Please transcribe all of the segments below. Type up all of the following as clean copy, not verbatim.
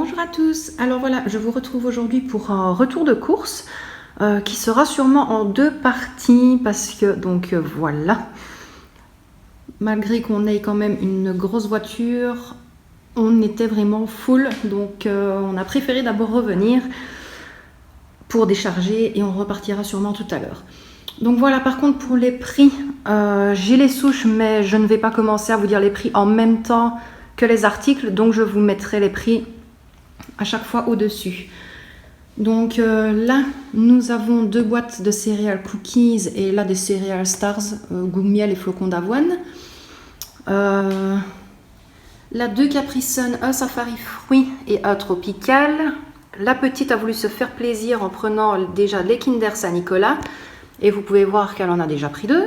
Bonjour à tous, alors voilà, je vous retrouve aujourd'hui pour un retour de course qui sera sûrement en deux parties parce que, voilà, malgré qu'on ait quand même une grosse voiture, on était vraiment full, donc on a préféré d'abord revenir pour décharger et on repartira sûrement tout à l'heure. Donc voilà, par contre pour les prix, j'ai les souches mais je ne vais pas commencer à vous dire les prix en même temps que les articles, donc je vous mettrai les prix à chaque fois au-dessus. Donc là, nous avons deux boîtes de céréales cookies et là des céréales stars, goût miel et flocons d'avoine. Là, deux Capri Sun, un safari fruits et un tropical. La petite a voulu se faire plaisir en prenant déjà les Kinder Saint-Nicolas. Et vous pouvez voir qu'elle en a déjà pris deux.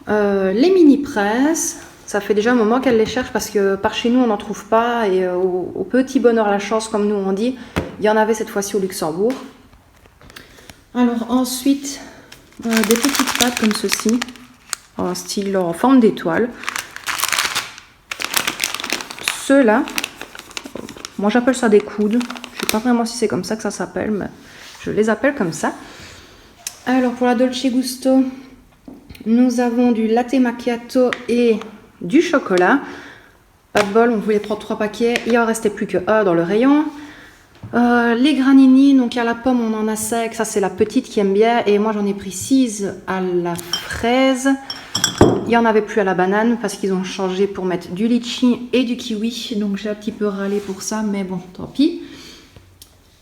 Les mini presses. Ça fait déjà un moment qu'elle les cherche parce que par chez nous on n'en trouve pas et au petit bonheur la chance comme nous on dit, il y en avait cette fois-ci au Luxembourg. Alors ensuite des petites pâtes comme ceci, en style en forme d'étoile. Ceux-là, moi j'appelle ça des coudes, je ne sais pas vraiment si c'est comme ça que ça s'appelle, mais je les appelle comme ça. Alors pour la Dolce Gusto, nous avons du latte macchiato et du chocolat. Pas de bol, on voulait prendre 3 paquets, il en restait plus que 1 dans le rayon. Les granini, donc à la pomme on en a 5, ça c'est la petite qui aime bien et moi j'en ai pris 6 à la fraise. Il n'y en avait plus à la banane parce qu'ils ont changé pour mettre du litchi et du kiwi, donc j'ai un petit peu râlé pour ça, mais bon tant pis.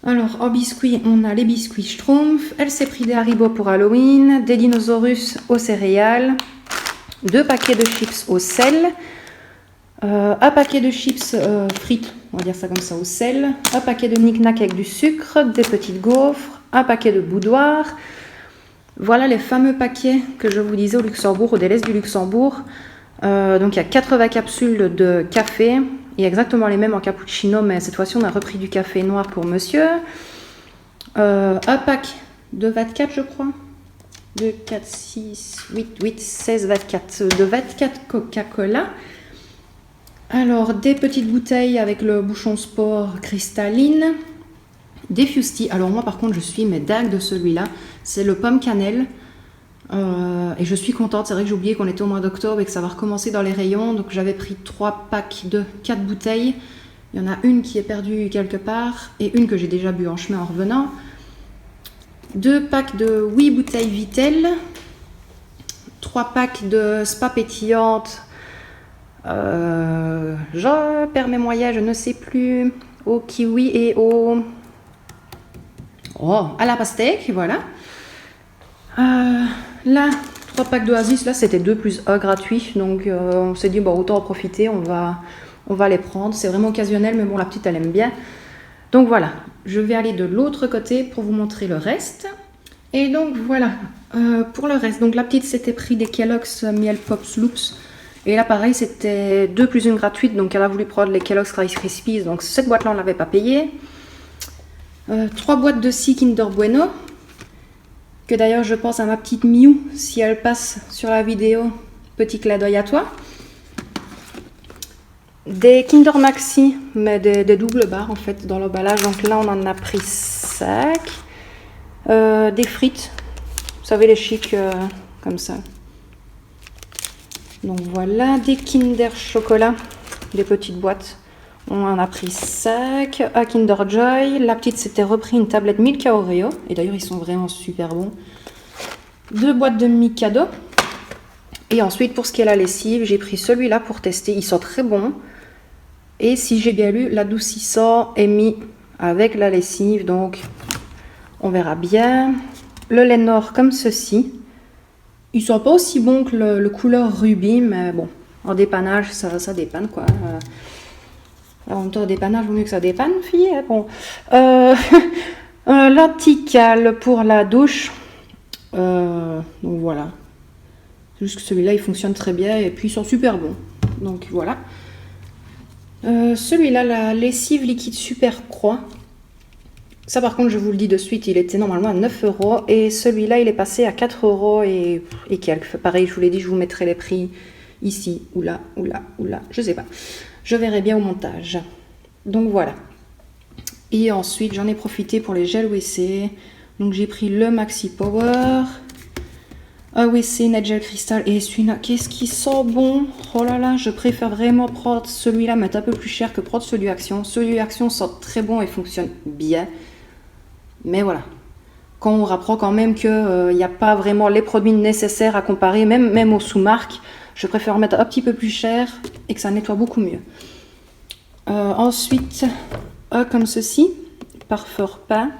Alors en biscuits, on a les biscuits Schtroumpf, elle s'est pris des Haribo pour Halloween, des dinosaures aux céréales, 2 paquets de chips au sel, un paquet de chips frites, on va dire ça comme ça, au sel, un paquet de knick-knack avec du sucre, des petites gaufres, un paquet de boudoir. Voilà les fameux paquets que je vous disais au Luxembourg, au délice du Luxembourg. Donc il y a 80 capsules de café, et exactement les mêmes en cappuccino, mais cette fois-ci on a repris du café noir pour monsieur. Un pack de 24 je crois. 2, 4, 6, 8, 16, 24. De 24 Coca-Cola. Alors, des petites bouteilles avec le bouchon sport cristalline. Des Fusti. Alors moi, par contre, je suis dingue de celui-là. C'est le pomme cannelle. Et je suis contente. C'est vrai que j'ai oublié qu'on était au mois d'octobre et que ça va recommencer dans les rayons. Donc, j'avais pris 3 packs de 4 bouteilles. Il y en a une qui est perdue quelque part et une que j'ai déjà bu en chemin en revenant. 2 packs de 8 bouteilles Vitel, 3 packs de spa pétillante, je perds mes moyens, je ne sais plus, au kiwi et à la pastèque, voilà. Là, 3 packs d'Oasis, là c'était 2 plus 1 gratuit, donc on s'est dit bon, autant en profiter, on va les prendre, c'est vraiment occasionnel, mais bon la petite elle aime bien. Donc voilà, je vais aller de l'autre côté pour vous montrer le reste. Et donc voilà, pour le reste, donc la petite s'était pris des Kellogg's Miel Pops Loops. Et là pareil, c'était 2 plus 1 gratuite, donc elle a voulu prendre les Kellogg's Rice Krispies. Donc cette boîte-là, on ne l'avait pas payée. 3 boîtes de 6 Kinder Bueno. Que d'ailleurs, je pense à ma petite Miou, si elle passe sur la vidéo. Petit clin d'œil à toi. Des Kinder Maxi, mais des doubles barres en fait dans l'emballage. Donc là on en a pris 5. Des frites, vous savez les chics comme ça. Donc voilà, des Kinder Chocolat, des petites boîtes. On en a pris 5. Un Kinder Joy. La petite s'était repris une tablette Milka Oreo. Et d'ailleurs ils sont vraiment super bons. 2 boîtes de Mikado. Et ensuite pour ce qui est la lessive, j'ai pris celui-là pour tester. Ils sont très bons. Et si j'ai bien lu, l'adoucissant est mis avec la lessive, donc on verra bien. Le lait Nord comme ceci. Ils sont pas aussi bons que le couleur rubis, mais bon, en dépannage, ça dépanne quoi. En même temps, en dépannage, vaut mieux que ça dépanne, fille. Bon. L'antical pour la douche. Donc voilà. Juste que celui-là, il fonctionne très bien et puis ils sont super bons. Donc voilà. Celui-là, la lessive liquide Super Croix. Ça par contre, je vous le dis de suite, il était normalement à 9 € et celui-là, il est passé à 4 € et quelques. Pareil, je vous l'ai dit, je vous mettrai les prix ici, ou là, je sais pas. Je verrai bien au montage. Donc voilà. Et ensuite, j'en ai profité pour les gels WC. Donc, j'ai pris le Maxi Power, WC Net Gel Crystal. Et celui-là, qu'est-ce qui sent bon! Oh là là, je préfère vraiment prendre celui-là, mais un peu plus cher que prendre celui Action. Celui Action sent très bon et fonctionne bien. Mais voilà. Quand on rapprend quand même qu'il n'y a pas vraiment les produits nécessaires à comparer, même aux sous-marques, je préfère mettre un petit peu plus cher et que ça nettoie beaucoup mieux. Ensuite, comme ceci, Parfeur Pain.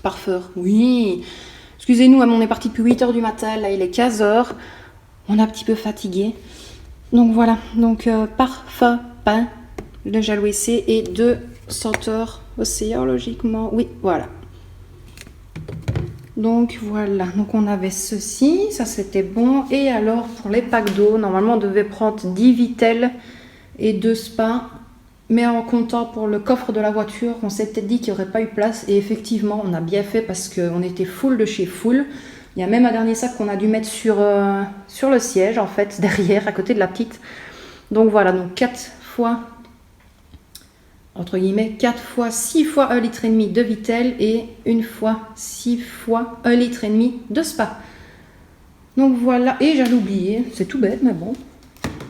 Parfeur, oui. Excusez-nous, on est parti depuis 8h du matin, là il est 15h. On est un petit peu fatigué. Donc voilà, donc Parfeur Pain, le gel WC et 2 senteurs Océan, logiquement. Oui, voilà. Donc voilà, donc on avait ceci, ça c'était bon. Et alors pour les packs d'eau, normalement on devait prendre 10 Vittel et 2 Spa. Mais en comptant pour le coffre de la voiture, on s'est peut-être dit qu'il n'y aurait pas eu place. Et effectivement, on a bien fait parce qu'on était full de chez full. Il y a même un dernier sac qu'on a dû mettre sur le siège, en fait, derrière, à côté de la petite. Donc voilà, donc 4 fois, entre guillemets, 4 fois 6 fois 1,5 litre de Vittel et 1 fois 6 fois 1,5 litre de Spa. Donc voilà, et j'allais oublier, c'est tout bête, mais bon,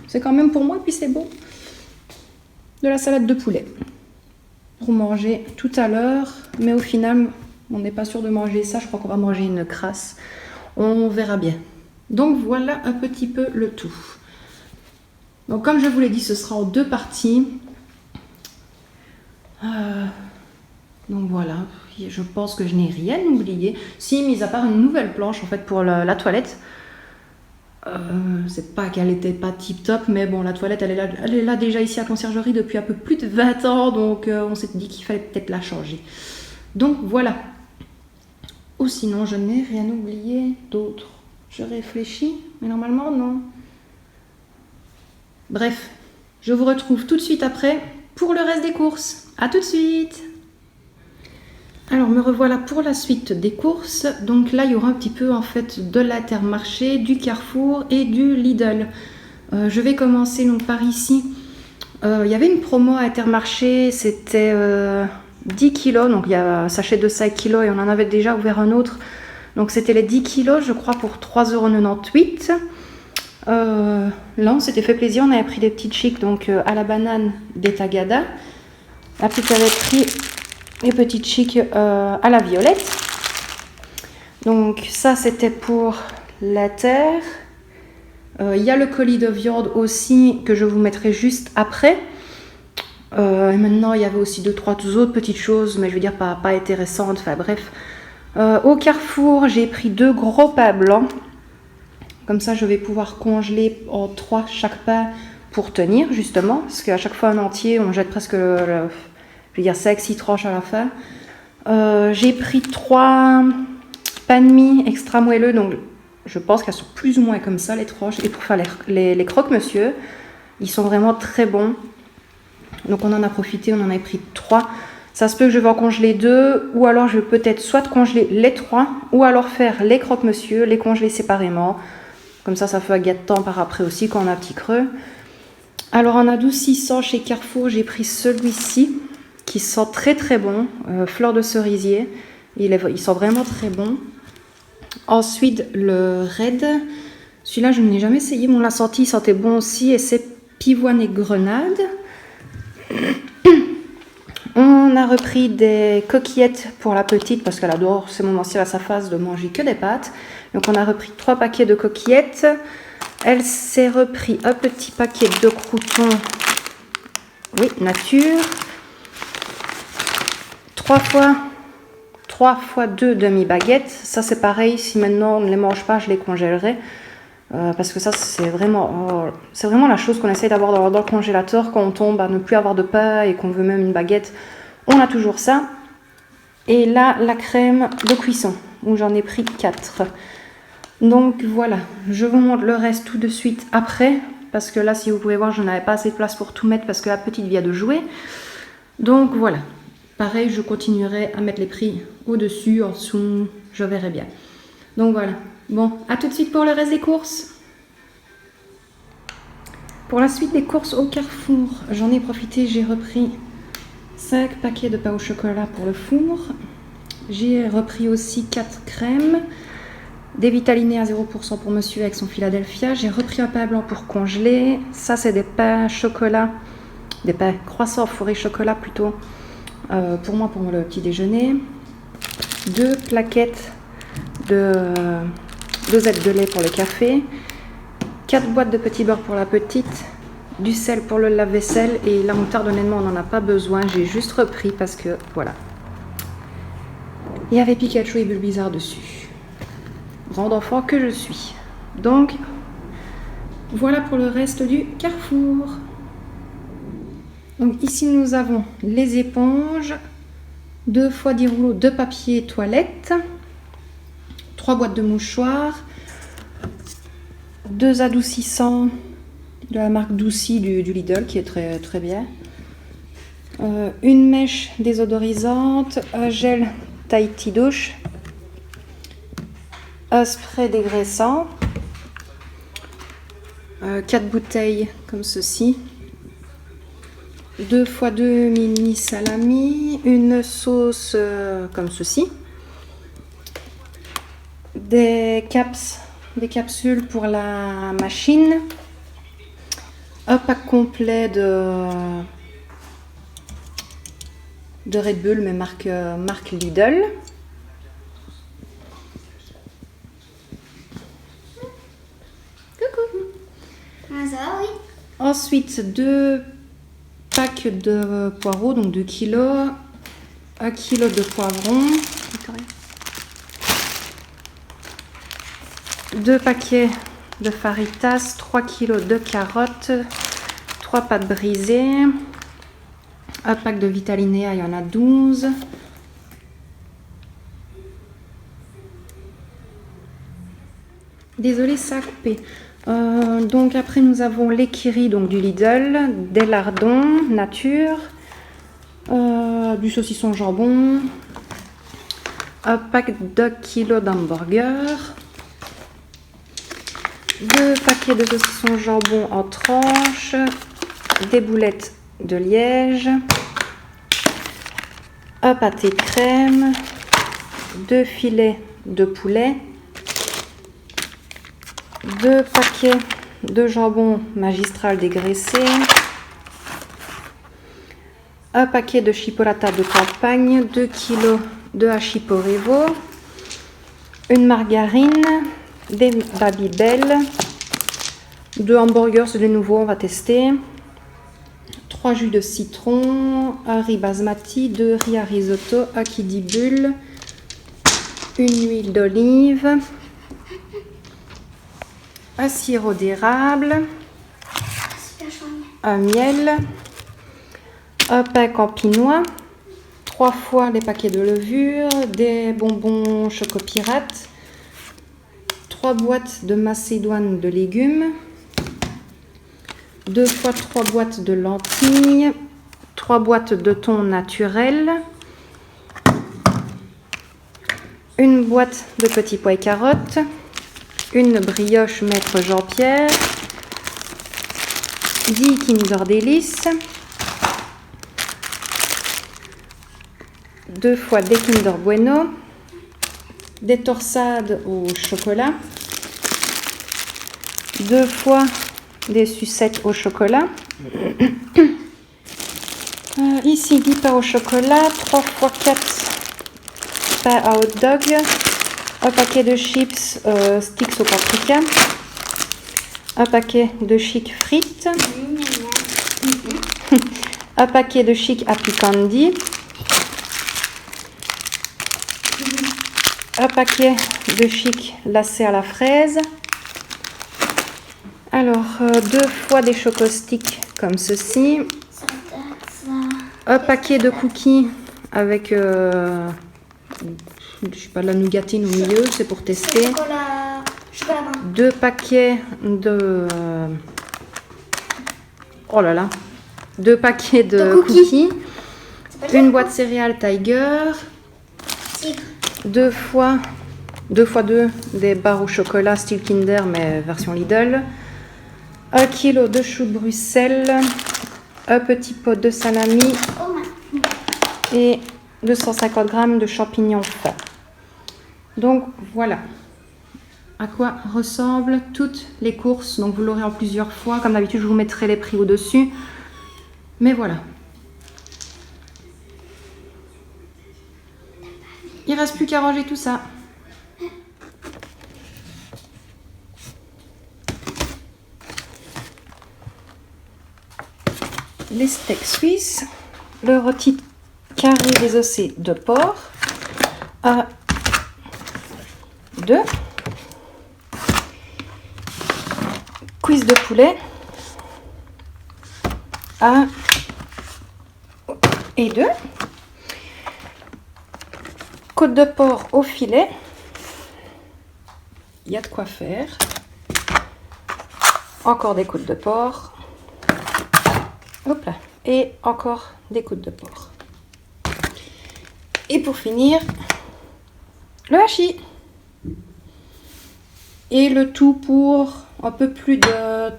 c'est quand même pour moi, et puis c'est bon. De la salade de poulet pour manger tout à l'heure, mais au final on n'est pas sûr de manger ça, je crois qu'on va manger une crasse, on verra bien. Donc voilà un petit peu le tout. Donc comme je vous l'ai dit, ce sera en 2 parties. Donc voilà, je pense que je n'ai rien oublié, si mis à part une nouvelle planche en fait pour la toilette. C'est pas qu'elle était pas tip top, mais bon, la toilette elle est là déjà ici à Conciergerie depuis un peu plus de 20 ans, donc on s'est dit qu'il fallait peut-être la changer. Donc voilà. Ou sinon je n'ai rien oublié d'autre. Je réfléchis, mais normalement non. Bref, je vous retrouve tout de suite après pour le reste des courses. À tout de suite. Alors me revoilà pour la suite des courses. Donc là il y aura un petit peu en fait de l'Intermarché, du Carrefour et du Lidl. Je vais commencer donc par ici. Il y avait une promo à Intermarché, c'était 10 kilos, donc il y a un sachet de 5 kilos et on en avait déjà ouvert un autre. Donc c'était les 10 kilos je crois pour 3,98 €. Là on s'était fait plaisir, on avait pris des petites chics donc à la banane des Tagada. La petite avait pris les petites chics à la violette. Donc ça c'était pour la terre. Il y a le colis de viande aussi que je vous mettrai juste après. Et maintenant il y avait aussi 2-3 autres petites choses, mais je veux dire pas intéressantes, enfin bref. Au Carrefour j'ai pris 2 gros pains blancs. Comme ça je vais pouvoir congeler en 3 chaque pain pour tenir justement, parce qu'à chaque fois un entier on jette presque je veux dire 5-6 tranches à la fin. J'ai pris 3 pains de mie extra moelleux, donc je pense qu'elles sont plus ou moins comme ça les tranches. Et pour faire les croque-monsieur, ils sont vraiment très bons. Donc on en a profité, on en a pris 3. Ça se peut que je vais en congeler 2, ou alors je vais peut-être soit congeler les 3, ou alors faire les croque-monsieur, les congeler séparément. Comme ça fait un gain de temps par après aussi quand on a un petit creux. Alors en adoucissant chez Carrefour, j'ai pris celui-ci, qui sent très très bon, fleur de cerisier, il sent vraiment très bon. Ensuite le Red, celui-là je ne l'ai jamais essayé, mais on l'a senti, il sentait bon aussi, et c'est pivoine et grenade. On a repris des coquillettes pour la petite, parce qu'elle adore ces moments-ci à sa face de manger que des pâtes. Donc on a repris 3 paquets de coquillettes. Elle s'est repris un petit paquet de croûtons, oui, nature. 3 fois 2 demi-baguettes. Ça c'est pareil, si maintenant on ne les mange pas, je les congèlerai. Parce que ça c'est vraiment la chose qu'on essaye d'avoir dans le congélateur quand on tombe à ne plus avoir de pain et qu'on veut même une baguette. On a toujours ça. Et là, la crème de cuisson, où j'en ai pris 4. Donc voilà, je vous montre le reste tout de suite après. Parce que là, si vous pouvez voir, je n'avais pas assez de place pour tout mettre parce que la petite vient de jouer. Donc voilà. Pareil, je continuerai à mettre les prix au-dessus, en dessous, je verrai bien. Donc voilà. Bon, à tout de suite pour le reste des courses. Pour la suite des courses au Carrefour, j'en ai profité, j'ai repris 5 paquets de pain au chocolat pour le four. J'ai repris aussi 4 crèmes. Des Vitaliné à 0% pour monsieur avec son Philadelphia. J'ai repris un pain blanc pour congeler. Ça, c'est des pains chocolat, des pains croissants fourrés chocolat plutôt, pour moi pour le petit déjeuner. 2 plaquettes de dosettes de lait pour le café. 4 boîtes de petit beurre pour la petite. Du sel pour le lave-vaisselle. Et la moutarde, honnêtement, on n'en a pas besoin. J'ai juste repris parce que, voilà. Il y avait Pikachu et Bulbizarre dessus. Grande enfant que je suis. Donc, voilà pour le reste du Carrefour. Donc ici, nous avons les éponges, 2 fois 10 rouleaux de papier toilette, 3 boîtes de mouchoirs, 2 adoucissants de la marque Doucy du Lidl, qui est très, très bien. Une mèche désodorisante, un gel Tahiti douche, un spray dégraissant, 4 bouteilles comme ceci, 2 fois 2 mini salami, une sauce comme ceci, des capsules pour la machine, un pack complet de Red Bull, mais marque Lidl. Ah, ça va, oui. Ensuite, 2 packs de poireaux, donc 2 kilos, 1 kilo de poivrons, 2 paquets de faritas, 3 kilos de carottes, 3 pâtes brisées, un pack de Vitaliné, il y en a 12. Désolée, ça a coupé. Donc après nous avons les kiris donc du Lidl, des lardons nature, du saucisson jambon, un pack de kilos d'hamburgers, 2 paquets de saucisson jambon en tranches, des boulettes de liège, un pâté crème, 2 filets de poulet, 2 paquets de jambon magistral dégraissé, un paquet de chipolata de campagne, 2 kg de Hachiporevo, une margarine, des Babybel, 2 hamburgers, c'est de nouveau, on va tester, 3 jus de citron, un riz basmati, 2 riz à risotto, un kidibule, une huile d'olive, un sirop d'érable, un miel, un pain campinois, 3 fois les paquets de levure, des bonbons Choco Pirate, 3 boîtes de macédoine de légumes, 2 fois 3 boîtes de lentilles, 3 boîtes de thon naturel, une boîte de petits pois et carottes, une brioche Maître Jean-Pierre, 10 Kinder Délices, 2 fois des Kinder Bueno, des torsades au chocolat, 2 fois des sucettes au chocolat, ici 10 pains au chocolat, 3 fois 4 pains à hot dog, un paquet de chips sticks au paprika, un paquet de chic frites, un paquet de chic happy candy, un paquet de chic lacé à la fraise, alors 2 fois des chocosticks comme ceci, un paquet de cookies avec je sais pas, de la nougatine au milieu, c'est pour tester. Chocolat 2 paquets de oh là là, 2 paquets de cookies, une boîte céréales Tiger, 2 fois 2 des barres au chocolat style Kinder mais version Lidl, 1 kg de choux de Bruxelles, un petit pot de salami, et 250 g de champignons faits. Donc voilà à quoi ressemblent toutes les courses. Donc vous l'aurez en plusieurs fois. Comme d'habitude, je vous mettrai les prix au-dessus. Mais voilà. Il ne reste plus qu'à ranger tout ça. Les steaks suisses, le rôti carré désossé de porc à 2, cuisses de poulet à 2, côte de porc au filet, il y a de quoi faire, encore des côtes de porc. Hop là. Et encore des côtes de porc. Et pour finir, le hachis. Et le tout pour un peu plus de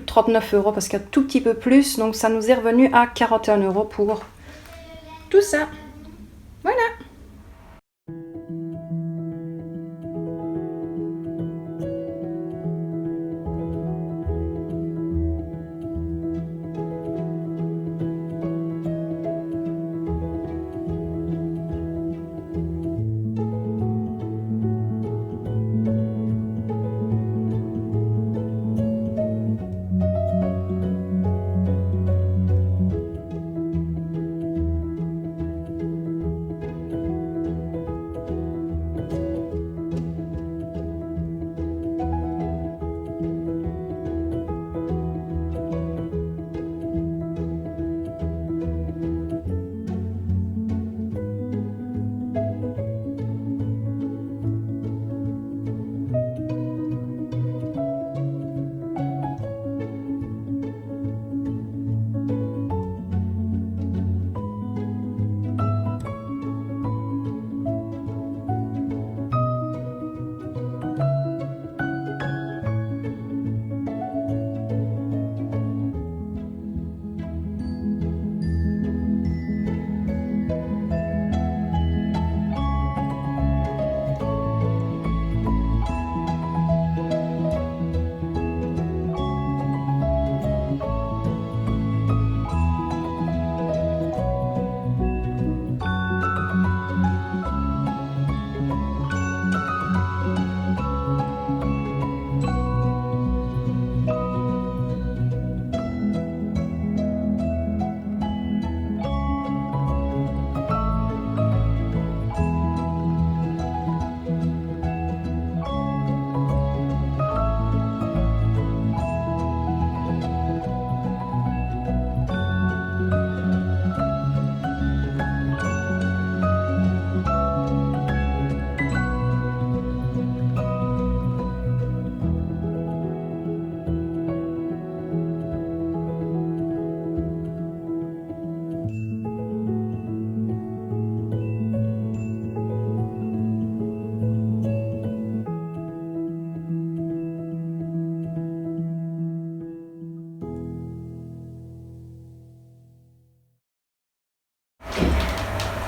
39 € parce qu'il y a un tout petit peu plus. Donc ça nous est revenu à 41 € pour tout ça. Voilà.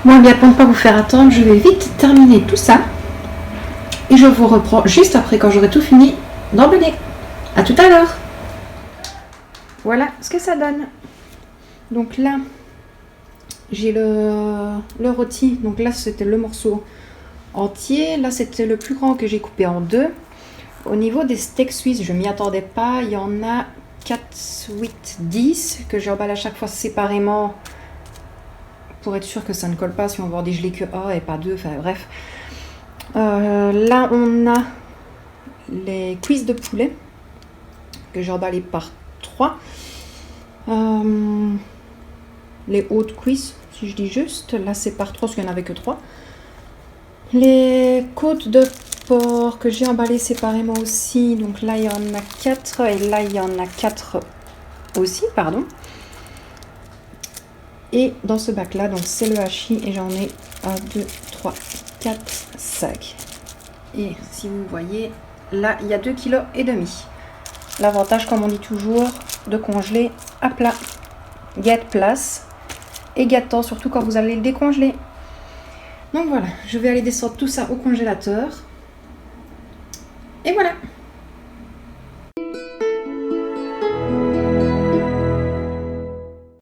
Bon, bien, pour ne pas vous faire attendre, je vais vite terminer tout ça. Et je vous reprends juste après quand j'aurai tout fini d'emballer. À tout à l'heure. Voilà ce que ça donne. Donc là, j'ai le rôti. Donc là, c'était le morceau entier. Là, c'était le plus grand que j'ai coupé en deux. Au niveau des steaks suisses, je ne m'y attendais pas. Il y en a 4, 8, 10 que j'emballe à chaque fois séparément pour être sûr que ça ne colle pas si on veut en dégeler que un et pas deux. Enfin bref. Là, on a les cuisses de poulet que j'ai emballées par 3. Les hautes cuisses, si je dis juste. Là, c'est par 3 parce qu'il n'y en avait que 3. Les côtes de porc que j'ai emballées séparément aussi. Donc là, il y en a 4 et là, il y en a 4 aussi, pardon. Et dans ce bac là, donc c'est le hachis et j'en ai 1, 2, 3, 4, 5. Et si vous voyez, là il y a 2,5 kg. L'avantage, comme on dit toujours, de congeler à plat. Get place. et gâteau, surtout quand vous allez le décongeler. Donc voilà, je vais aller descendre tout ça au congélateur. Et voilà.